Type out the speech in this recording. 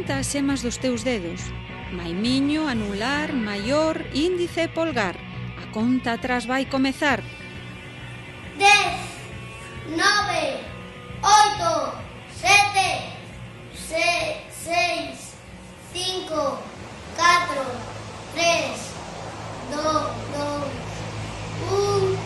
conta as semas dos teus dedos. Maimiño, anular, maior, índice e polgar. A conta atrás vai comezar. 10, 9, 8, 7, 6, 5, 4, 3, 2, 1...